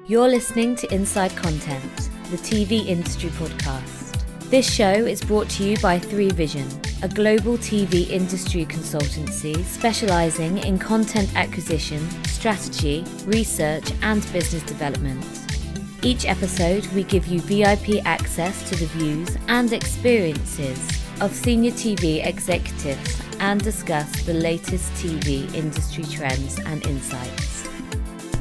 You're listening to Inside Content, the TV industry podcast. This show is brought to you by 3Vision, a global TV industry consultancy specializing in content acquisition, strategy, research, and business development. Each episode, we give you VIP access to the views and experiences of senior TV executives and discuss the latest TV industry trends and insights.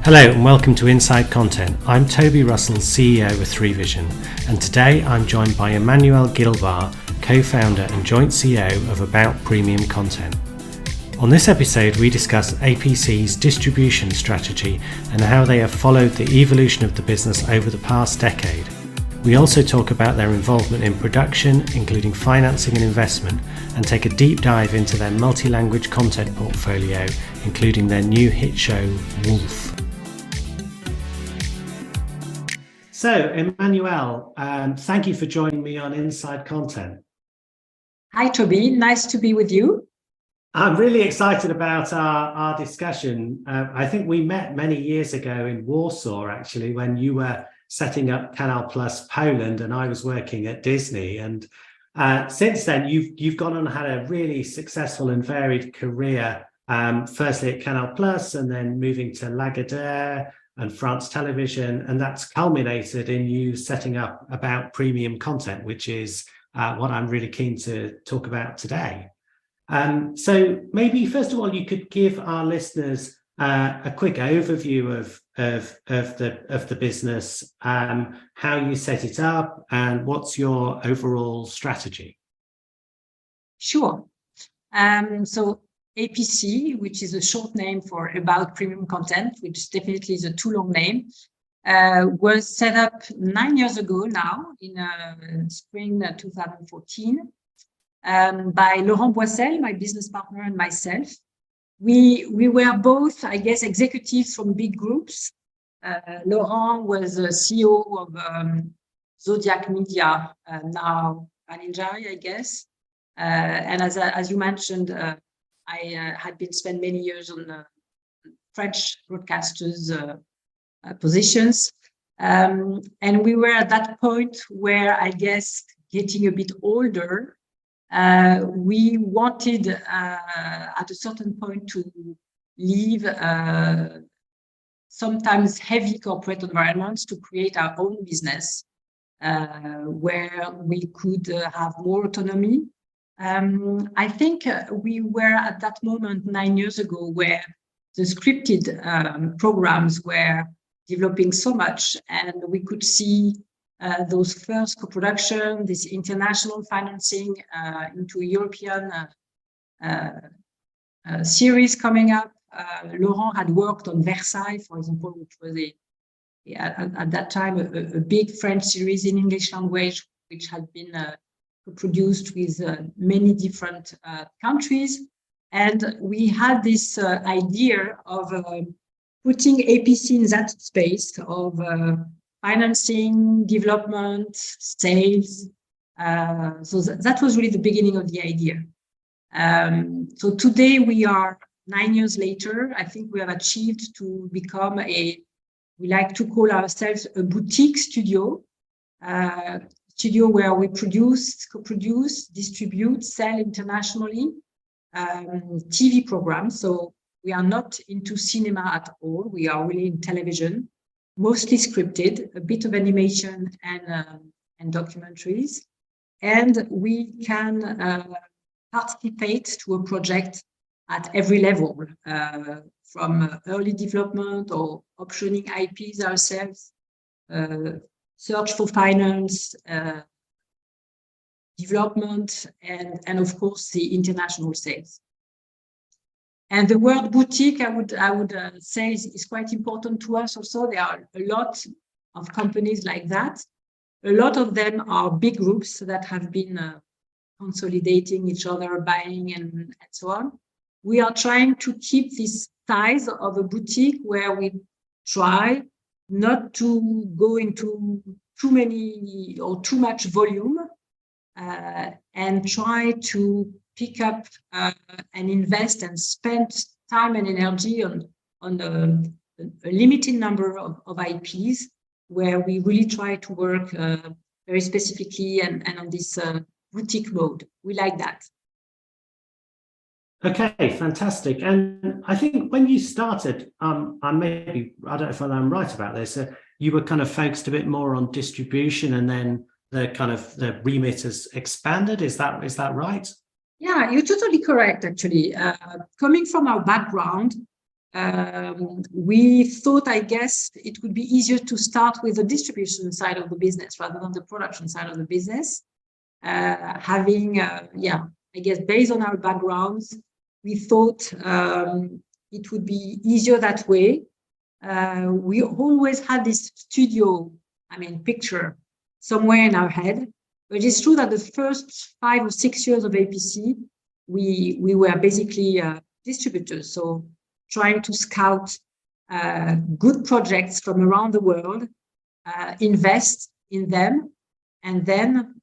Hello and welcome to Inside Content. I'm Toby Russell, CEO of 3Vision, and today I'm joined by Emmanuelle Gilbar, co-founder and joint CEO of About Premium Content. On this episode, we discuss APC's distribution strategy and how they have followed the evolution of the business over the past decade. We also talk about their involvement in production, including financing and investment, and take a deep dive into their multi-language content portfolio, including their new hit show, Wolf. So, Emmanuelle, thank you for joining me on Inside Content. Hi, Toby. Nice to be with you. I'm really excited about our discussion. I think we met many years ago in Warsaw, actually, when you were setting up Canal Poland and I was working at Disney. And since then, you've gone on and had a really successful and varied career, firstly at Canal and then moving to Lagardere and France Television, and that's culminated in you setting up About Premium Content, which is what I'm really keen to talk about today. So maybe first of all, you could give our listeners a quick overview of the business, how you set it up, and what's your overall strategy. Sure. So APC, which is a short name for About Premium Content, which definitely is a too long name, was set up 9 years ago now, in spring 2014, by Laurent Boissel, my business partner, and myself. We were both, I guess, executives from big groups. Laurent was a CEO of Zodiac Media, now Gulli, I guess. And as you mentioned, I had been spent many years on French broadcasters' positions. And we were at that point where, I guess, getting a bit older, we wanted at a certain point to leave sometimes heavy corporate environments to create our own business where we could have more autonomy. I think we were at that moment 9 years ago where the scripted programs were developing so much, and we could see those first co-production, this international financing into European series coming up. Laurent had worked on Versailles, for example, which was at that time a big French series in English language, which had been produced with many different countries. And we had this idea of putting APC in that space of financing, development, sales. So that was really the beginning of the idea. So today we are 9 years later. I think we have achieved to become we like to call ourselves a boutique studio. Studio where we produce, co-produce, distribute, sell internationally TV programs. So we are not into cinema at all. We are really in television, mostly scripted, a bit of animation and documentaries. And we can participate to a project at every level, from early development or optioning IPs ourselves, search for finance, development, and of course the international sales. And the word boutique, I would say is quite important to us also. There are a lot of companies like that. A lot of them are big groups that have been consolidating each other, buying and so on. We are trying to keep this size of a boutique where we try not to go into too many or too much volume, and try to pick up and invest and spend time and energy on a limited number of IPs where we really try to work very specifically and on this boutique mode. We like that. Okay, fantastic. And I think when you started, I don't know if I'm right about this, you were kind of focused a bit more on distribution, and then the remit has expanded. Is that right? Yeah, you're totally correct, actually. Coming from our background, we thought, I guess, it would be easier to start with the distribution side of the business rather than the production side of the business. I guess based on our backgrounds, we thought it would be easier that way. We always had this studio, picture somewhere in our head. But it's true that the first 5 or 6 years of APC, we were basically distributors. So trying to scout good projects from around the world, invest in them, and then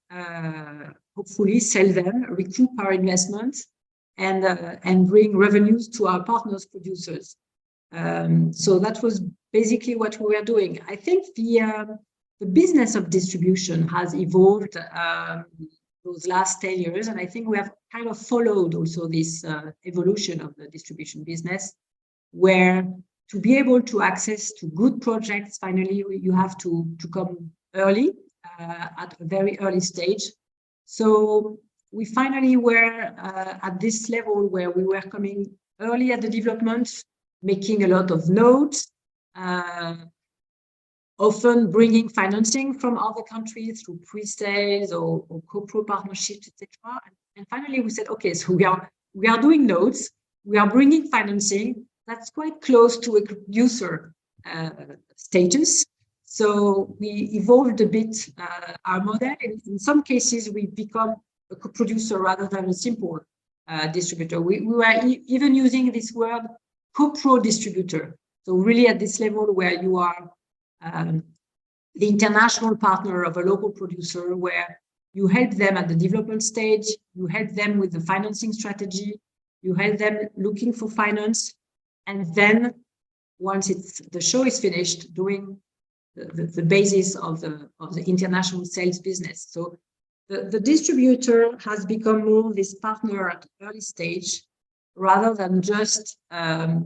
hopefully sell them, recoup our investments, and bring revenues to our partners, producers. So that was basically what we were doing. I think the business of distribution has evolved those last 10 years, and I think we have kind of followed also this evolution of the distribution business, where to be able to access to good projects, finally, you have to come early, at a very early stage. So we finally were at this level where we were coming early at the development, making a lot of notes, often bringing financing from other countries through pre-sales or co-pro partnerships, etc. And finally, we said, okay, so we are doing notes, we are bringing financing. That's quite close to a producer status. So we evolved a bit our model. In some cases, we become a co-producer rather than a simple distributor. We were even using this word co-pro distributor. So really at this level where you are the international partner of a local producer, where you help them at the development stage, you help them with the financing strategy, you help them looking for finance, and then once the show is finished, doing the basis of the international sales business. So the distributor has become more this partner at the early stage rather than just a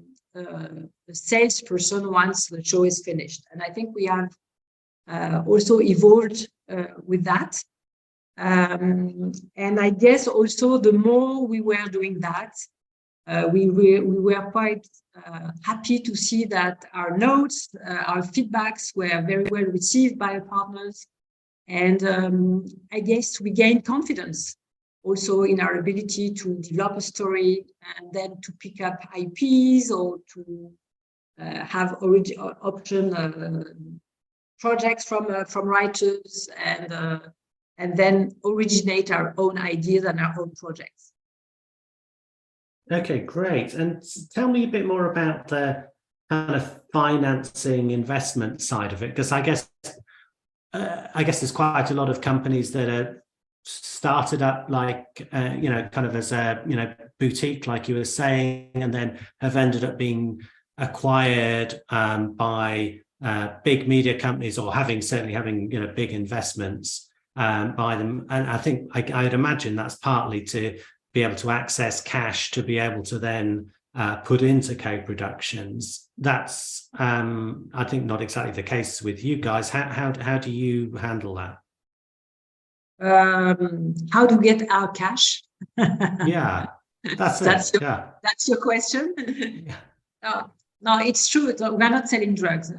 salesperson once the show is finished. And I think we have also evolved with that. And I guess also the more we were doing that, we were quite happy to see that our notes, our feedbacks were very well received by our partners. And I guess we gained confidence also in our ability to develop a story and then to pick up IPs or to have option projects from writers and then originate our own ideas and our own projects. Okay, great. And tell me a bit more about the kind of financing investment side of it, because I guess there's quite a lot of companies that are started up like kind of as a boutique, like you were saying, and then have ended up being acquired by big media companies, or certainly having big investments by them. And I think I'd imagine that's partly to be able to access cash to be able to then put into co-productions. That's I think not exactly the case with you guys. How do you handle that? How to get our cash? Yeah, that's your question. Yeah. No, it's true. We're not selling drugs.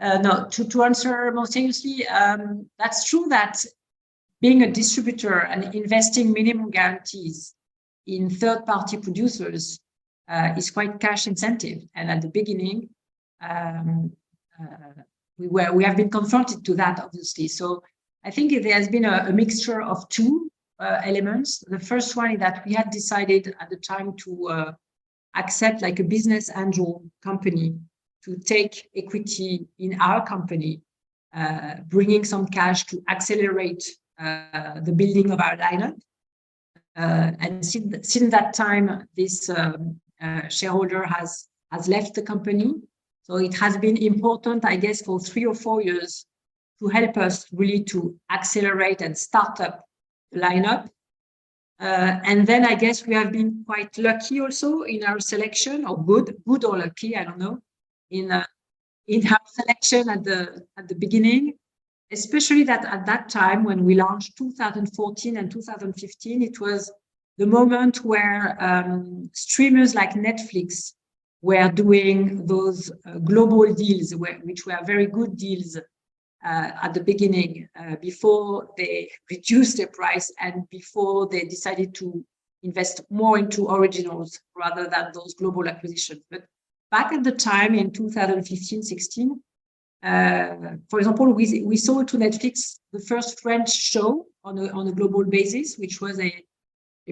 No, to answer more seriously, that's true that being a distributor and investing minimum guarantees in third-party producers is quite cash incentive. And at the beginning, we have been confronted to that, obviously. So I think there has been a mixture of two elements. The first one is that we had decided at the time to accept like a business angel company to take equity in our company, bringing some cash to accelerate the building of our lineup. And since that time, this shareholder has left the company. So it has been important, I guess, for 3 or 4 years to help us really to accelerate and start up the lineup. And then I guess we have been quite lucky also in our selection, or good or lucky, I don't know, in our selection at the beginning, especially that at that time when we launched 2014 and 2015, it was the moment where streamers like Netflix were doing those global deals, which were very good deals at the beginning, before they reduced their price and before they decided to invest more into originals rather than those global acquisitions. But back at the time in 2015-16, for example, we sold to Netflix the first French show on a global basis, which was a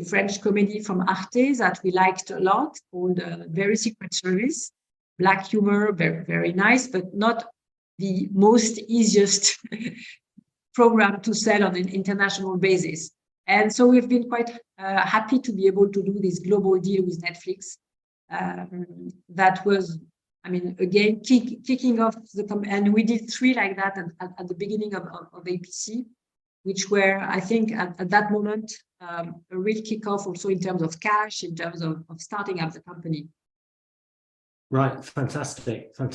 French comedy from Arte that we liked a lot, called Very Secret Service. Black humor, very, very nice, but not the most easiest program to sell on an international basis. And so we've been quite happy to be able to do this global deal with Netflix. That was, I mean, again, kicking off and we did 3 like that at the beginning of APC, which were, I think, at that moment, a real kickoff also in terms of cash, in terms of starting up the company. Right, fantastic. So,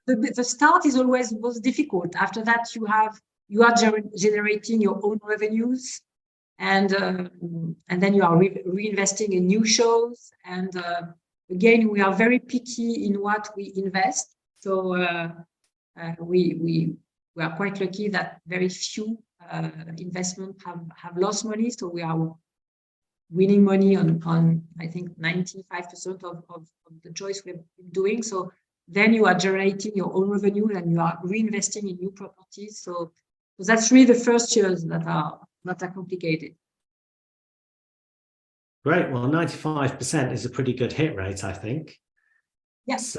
the start is always most difficult. After that, you are generating your own revenues, and then you are reinvesting in new shows. And again, we are very picky in what we invest. So we are quite lucky that very few investments have lost money. So we are winning money on I think 95% of the choice we've been doing. So then you are generating your own revenue and you are reinvesting in new properties. So that's really the first years that are complicated. Great. Well, 95% is a pretty good hit rate, I think. Yes.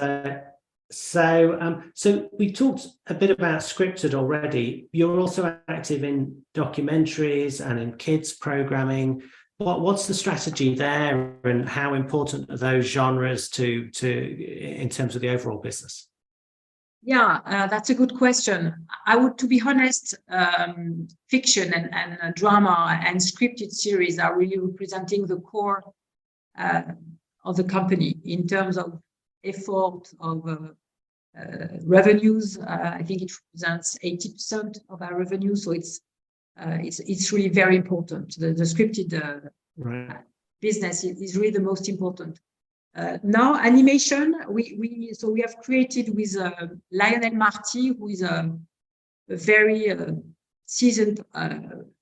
So we talked a bit about scripted already. You're also active in documentaries and in kids programming. What's the strategy there, and how important are those genres to in terms of the overall business? Yeah, that's a good question. To be honest, fiction and drama and scripted series are really representing the core of the company in terms of effort, of revenues. I think it represents 80% of our revenue, so it's really very important. The scripted business is really the most important. Now animation, we have created with Lionel Marty, who is a very seasoned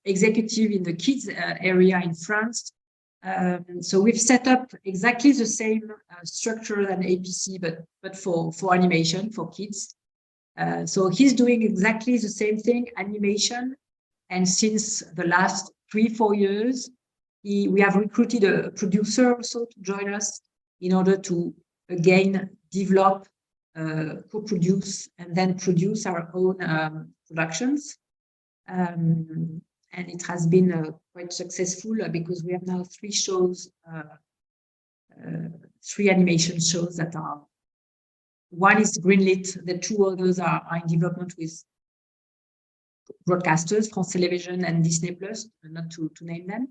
executive in the kids area in France. So we've set up exactly the same structure than APC, but for animation for kids. So he's doing exactly the same thing, animation. And since the last 3-4 years, we have recruited a producer also to join us in order to, again, develop, co-produce, and then produce our own productions. And it has been quite successful because we have now 3 shows, 3 animation shows that are, one is greenlit, the 2 others are in development with broadcasters, France Television and Disney+, not to name them.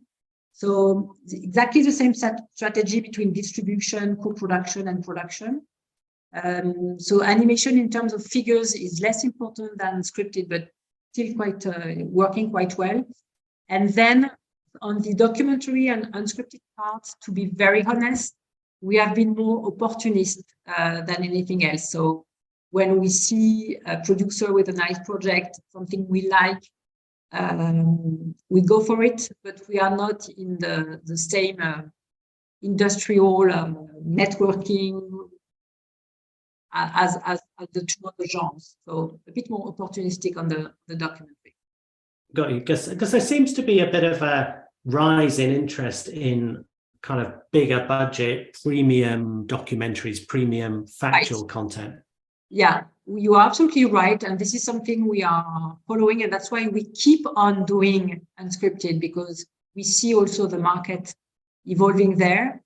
So exactly the same strategy between distribution, co-production and production. So animation in terms of figures is less important than scripted, but still quite working quite well. And then on the documentary and unscripted part, to be very honest, we have been more opportunist than anything else. So when we see a producer with a nice project, something we like, we go for it, but we are not in the same industrial networking as the 2 other genres. So a bit more opportunistic on the documentary. Got you. Because there seems to be a bit of a rise in interest in kind of bigger budget, premium documentaries, premium factual content. Yeah, you are absolutely right. And this is something we are following. And that's why we keep on doing unscripted, because we see also the market evolving there.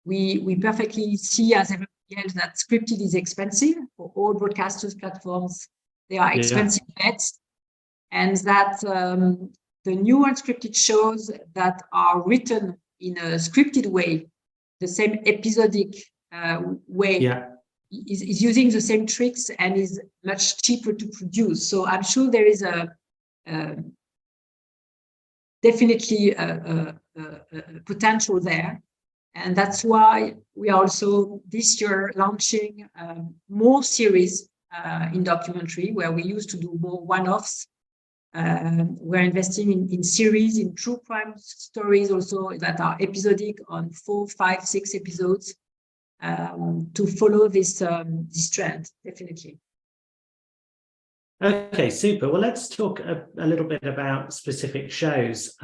We perfectly see, as everybody Miguel, that scripted is expensive for all broadcasters platforms. They are expensive bets, and that the new unscripted shows that are written in a scripted way, the same episodic way, is using the same tricks and is much cheaper to produce. So I'm sure there is definitely a potential there. And that's why we are also this year launching more series in documentary, where we used to do more one-offs. We're investing in series, in true crime stories also that are episodic on 4, 5, 6 episodes to follow this trend, definitely. Okay, super. Well, let's talk a little bit about specific shows.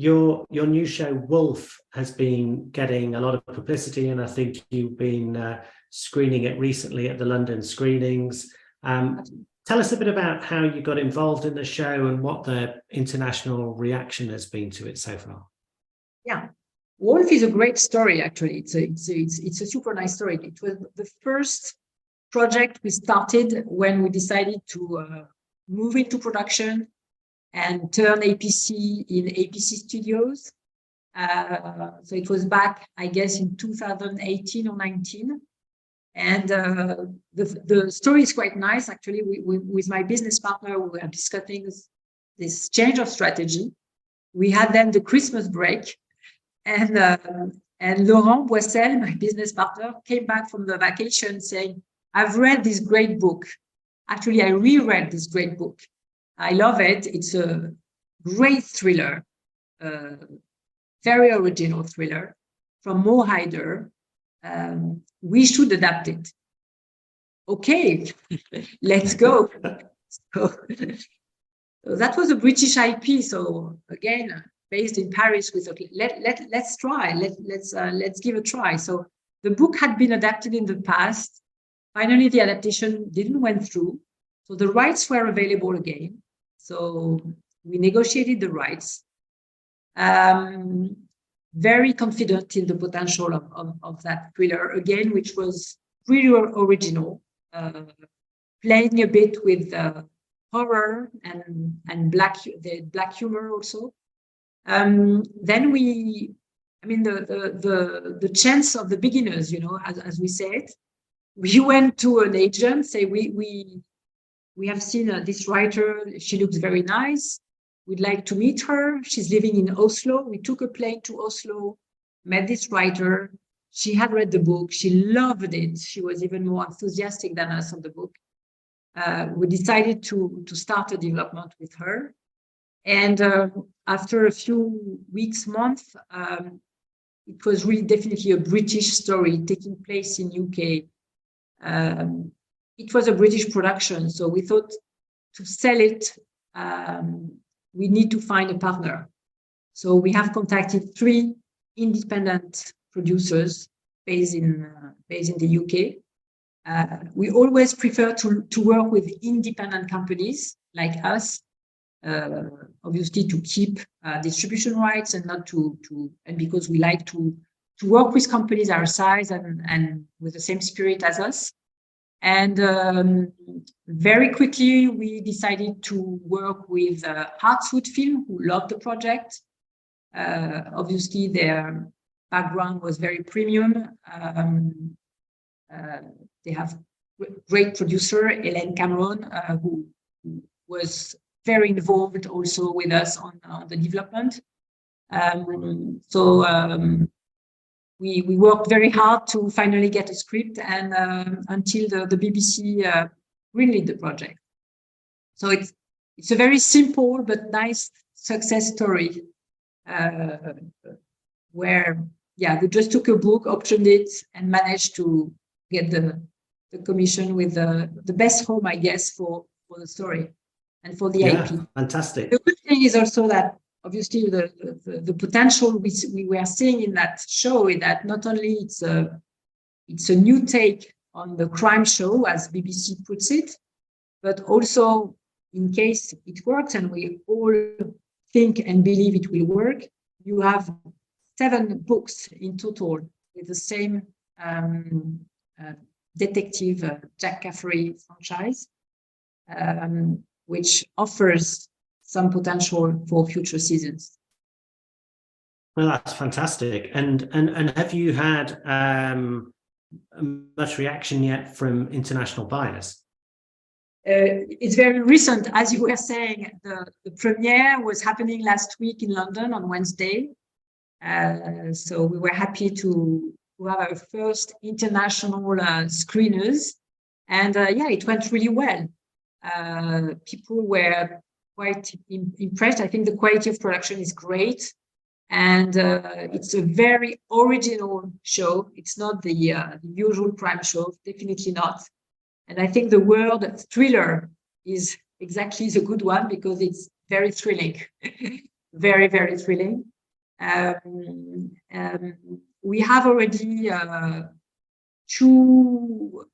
Your new show, Wolf, has been getting a lot of publicity, and I think you've been screening it recently at the London screenings. Tell us a bit about how you got involved in the show and what the international reaction has been to it so far. Yeah, Wolf is a great story, actually. It's a super nice story. It was the first project we started when we decided to move into production and turn APC in APC Studios. So it was back, I guess, in 2018 or 19. And the story is quite nice, actually. With my business partner, we were discussing this change of strategy. We had then the Christmas break, and Laurent Boissel, my business partner, came back from the vacation saying, I've read this great book. Actually, I reread this great book. I love it. It's a great thriller, very original thriller from Mo Hyder. We should adapt it. Okay, let's go. So that was a British IP. So again, based in Paris, we thought, let's try. Let's give a try. So the book had been adapted in the past. Finally, the adaptation didn't went through. So the rights were available again. So we negotiated the rights. Very confident in the potential of that thriller again, which was really original, playing a bit with horror and the black humor also. Then the chance of the beginners, as we say it, we went to an agent, say we have seen this writer, she looks very nice. We'd like to meet her. She's living in Oslo. We took a plane to Oslo, met this writer. She had read the book. She loved it. She was even more enthusiastic than us on the book. We decided to start a development with her. And after a few weeks, months, it was really definitely a British story taking place in UK. It was a British production. So we thought to sell it, we need to find a partner. So we have contacted 3 independent producers based in the UK. We always prefer to work with independent companies like us, obviously to keep distribution rights and not and because we like to work with companies our size and with the same spirit as us. And very quickly, we decided to work with Hartswood Film, who loved the project. Obviously, their background was very premium. They have great producer, Elaine Cameron, who was very involved also with us on the development. We worked very hard to finally get a script and until the BBC greenlit the project. So it's a very simple but nice success story where we just took a book, optioned it, and managed to get the commission with the best home, I guess, for the story and for the IP. Fantastic. The good thing is also that obviously the potential we were seeing in that show is that not only it's a new take on the crime show, as BBC puts it, but also in case it works, and we all think and believe it will work, you have 7 books in total with the same detective Jack Caffery franchise, which offers some potential for future seasons. Well, that's fantastic. And have you had much reaction yet from international buyers? It's very recent, as you were saying. The premiere was happening last week in London on Wednesday. So we were happy to have our first international screeners. And yeah, it went really well. People were quite impressed. I think the quality of production is great. And it's a very original show. It's not the usual crime show, definitely not. And I think the word thriller is exactly the good one because it's very thrilling, very, very thrilling. We have already 2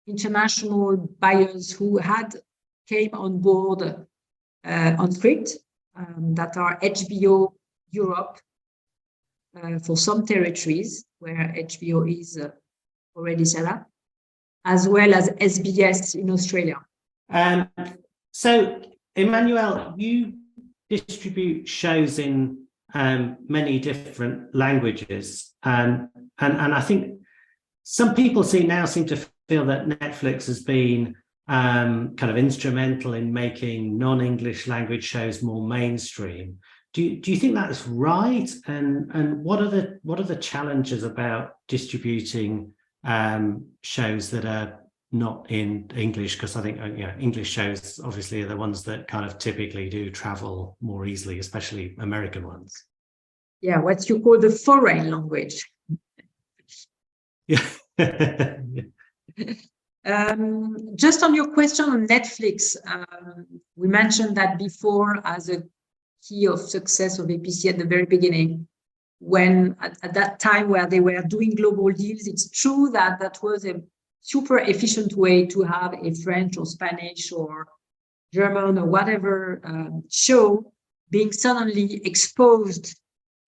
international buyers who came on board on script that are HBO Europe for some territories where HBO is already set up, as well as SBS in Australia. So, Emmanuelle, you distribute shows in many different languages, and I think some people seem to feel that Netflix has been kind of instrumental in making non-English language shows more mainstream. Do you think that's right? And what are the challenges about distributing shows that are not in English? Because I think English shows obviously are the ones that kind of typically do travel more easily, especially American ones. Yeah, what you call the foreign language. Yeah. Just on your question on Netflix, we mentioned that before as a key of success of APC at the very beginning. When at that time where they were doing global deals, it's true that was a super efficient way to have a French or Spanish or German or whatever show being suddenly exposed.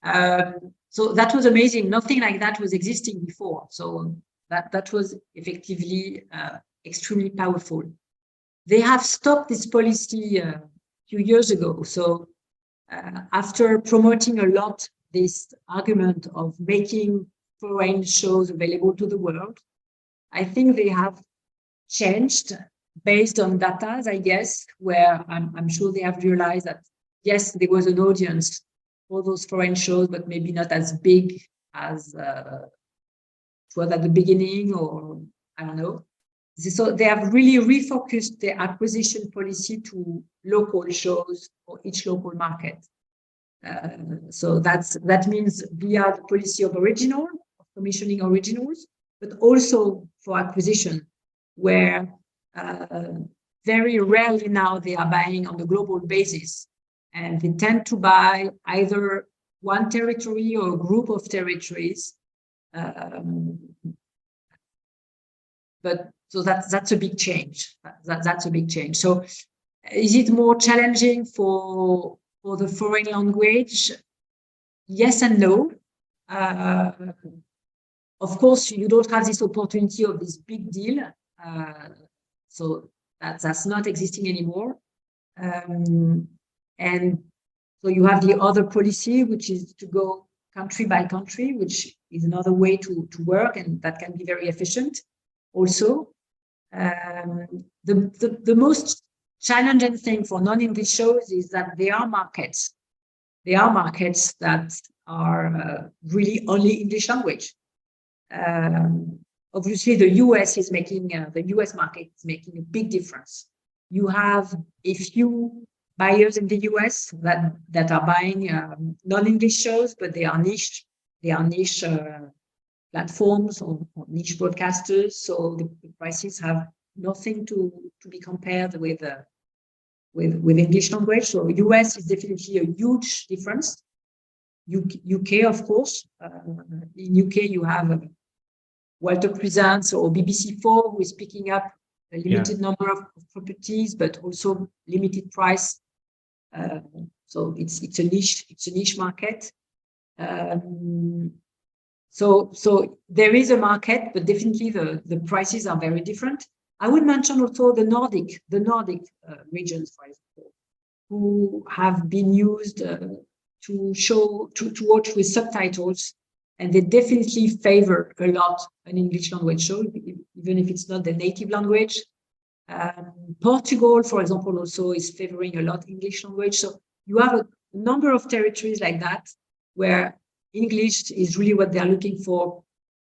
So that was amazing. Nothing like that was existing before. So that was effectively extremely powerful. They have stopped this policy a few years ago. So after promoting a lot this argument of making foreign shows available to the world, I think they have changed based on data, I guess, where I'm sure they have realized that, yes, there was an audience for those foreign shows, but maybe not as big as it was at the beginning, or I don't know. So they have really refocused their acquisition policy to local shows for each local market. So that means via the policy of commissioning originals, but also for acquisition, where very rarely now they are buying on a global basis, and they tend to buy either one territory or a group of territories. But so that's a big change. That's a big change. So is it more challenging for the foreign language? Yes and no. Of course, you don't have this opportunity of this big deal. So that's not existing anymore. And so you have the other policy, which is to go country by country, which is another way to work, and that can be very efficient also. The most challenging thing for non-English shows is that there are markets that are really only English language. Obviously, the US market is making a big difference. You have a few buyers in the US that are buying non-English shows, but they are niche platforms or niche broadcasters. So the prices have nothing to be compared with English language. So US is definitely a huge difference. UK, of course. In UK, you have Walter Presents or BBC4, who is picking up a limited number of properties, but also limited price. So it's a niche market. So there is a market, but definitely the prices are very different. I would mention also the Nordic regions, for example, who have been used to watch with subtitles, and they definitely favor a lot an English language show, even if it's not the native language. Portugal, for example, also is favoring a lot English language. So you have a number of territories like that where English is really what they're looking for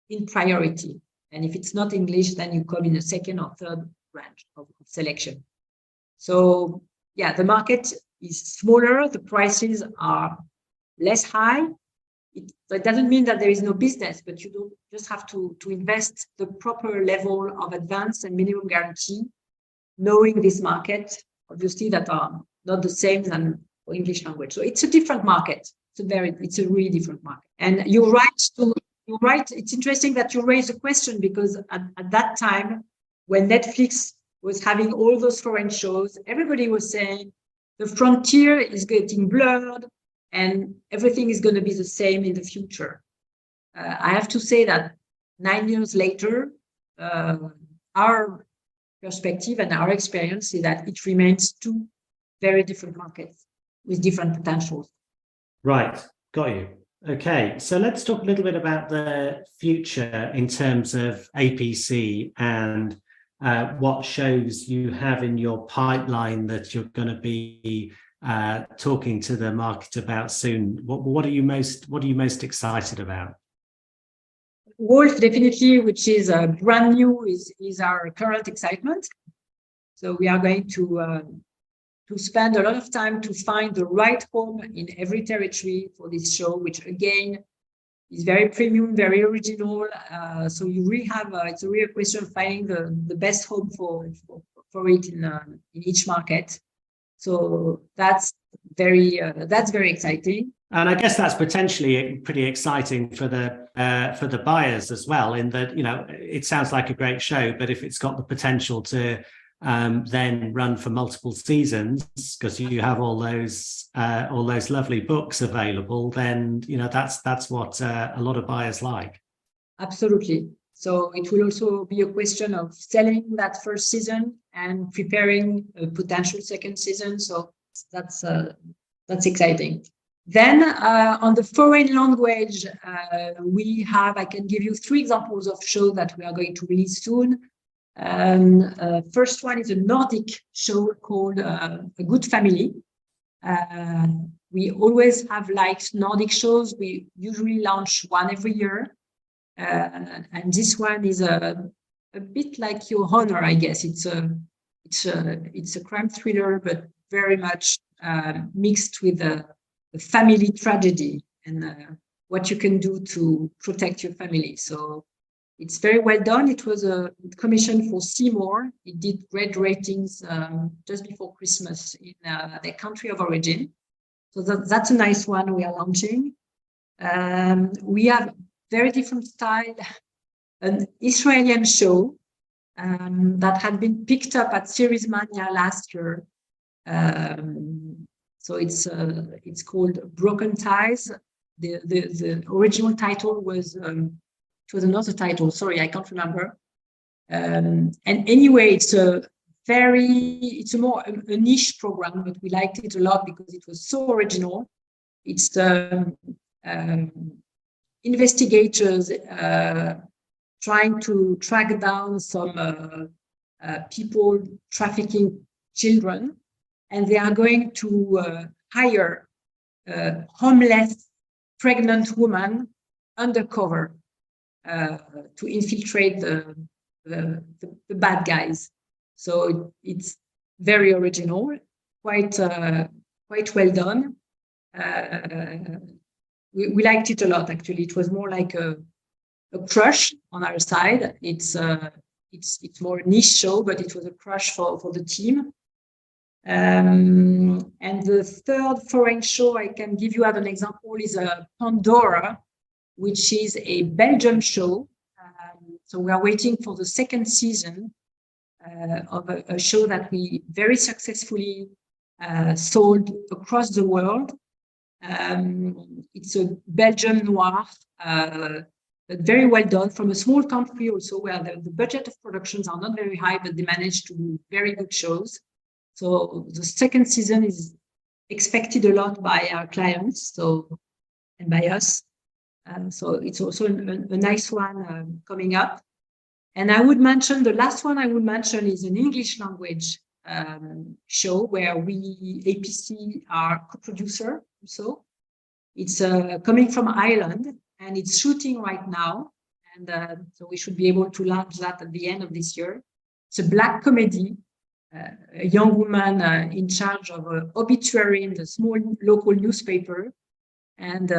in priority. And if it's not English, then you come in a second or third range of selection. So yeah, the market is smaller, the prices are less high. It doesn't mean that there is no business, but you don't just have to invest the proper level of advance and minimum guarantee, knowing this market, obviously, that are not the same than for English language. So it's a different market. It's a really different market. And you're right. It's interesting that you raised the question, because at that time, when Netflix was having all those foreign shows, everybody was saying the frontier is getting blurred and everything is going to be the same in the future. I have to say that 9 years later, our perspective and our experience is that it remains two very different markets with different potentials. Right, got you. Okay, so let's talk a little bit about the future in terms of APC and what shows you have in your pipeline that you're going to be talking to the market about soon. What are you most excited about? Wolf, definitely, which is brand new, is our current excitement. So we are going to spend a lot of time to find the right home in every territory for this show, which again is very premium, very original. So you really have it's a real question of finding the best home for it in each market. So that's very exciting. And I guess that's potentially pretty exciting for the buyers as well, in that, you know, it sounds like a great show, but if it's got the potential to then run for multiple seasons, because you have all those lovely books available, then, you know, that's what a lot of buyers like. Absolutely. So it will also be a question of selling that first season and preparing a potential second season. So that's exciting. Then on the foreign language, I can give you 3 examples of shows that we are going to release soon. First one is a Nordic show called A Good Family. We always have liked Nordic shows. We usually launch one every year. And this one is a bit like Your Honor, I guess. It's a crime thriller, but very much mixed with a family tragedy and what you can do to protect your family. So it's very well done. It was a commission for Seymour. It did great ratings just before Christmas in their country of origin. So that's a nice one we are launching. We have very different style, an Israeli show that had been picked up at Series Mania last year. So it's called Broken Ties. The original title was it was another title. Sorry, I can't remember. And anyway, it's a more a niche program, but we liked it a lot because it was so original. It's investigators trying to track down some people trafficking children, and they are going to hire a homeless pregnant woman undercover to infiltrate the bad guys. So it's very original, quite well done. We liked it a lot, actually. It was more like a crush on our side. It's more a niche show, but it was a crush for the team. And the third foreign show I can give you as an example is Pandora, which is a Belgium show. So we are waiting for the second season of a show that we very successfully sold across the world. It's a Belgian noir but very well done from a small country also, where the budget of productions are not very high, but they manage to do very good shows. So the second season is expected a lot by our clients, and by us. So it's also a nice one coming up. And I would mention, the last one I would mention is an English language show where we, APC, are co-producer also. It's coming from Ireland, and it's shooting right now. And so we should be able to launch that at the end of this year. It's a black comedy, a young woman in charge of an obituary in the small local newspaper. And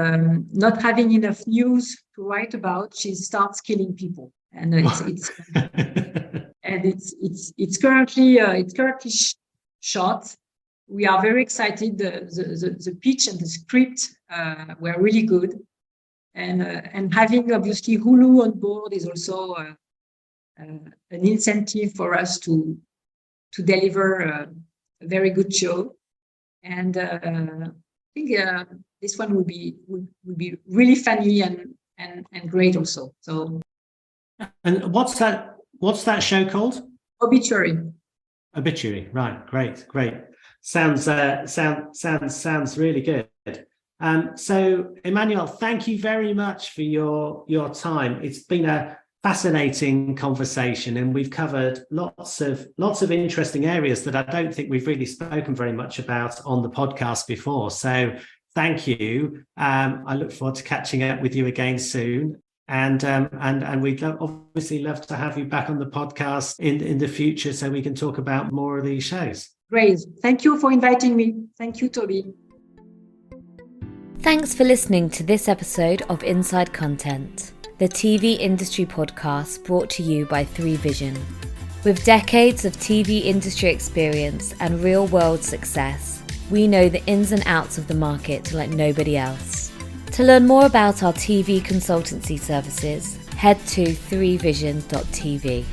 not having enough news to write about, she starts killing people. And it's currently shot. We are very excited. The pitch and the script were really good, and having obviously Hulu on board is also an incentive for us to deliver a very good show. And I think this one would be really funny and great also. So. And what's that show called? Obituary. Obituary, right? Great. Sounds really good. So Emmanuelle, thank you very much for your time. It's been a fascinating conversation, and we've covered lots of interesting areas that I don't think we've really spoken very much about on the podcast before. So thank you. I look forward to catching up with you again soon. And we'd obviously love to have you back on the podcast in the future so we can talk about more of these shows. Great. Thank you for inviting me. Thank you, Toby. Thanks for listening to this episode of Inside Content, the TV industry podcast brought to you by 3Vision. With decades of TV industry experience and real-world success, we know the ins and outs of the market like nobody else. To learn more about our TV consultancy services, head to 3vision.tv.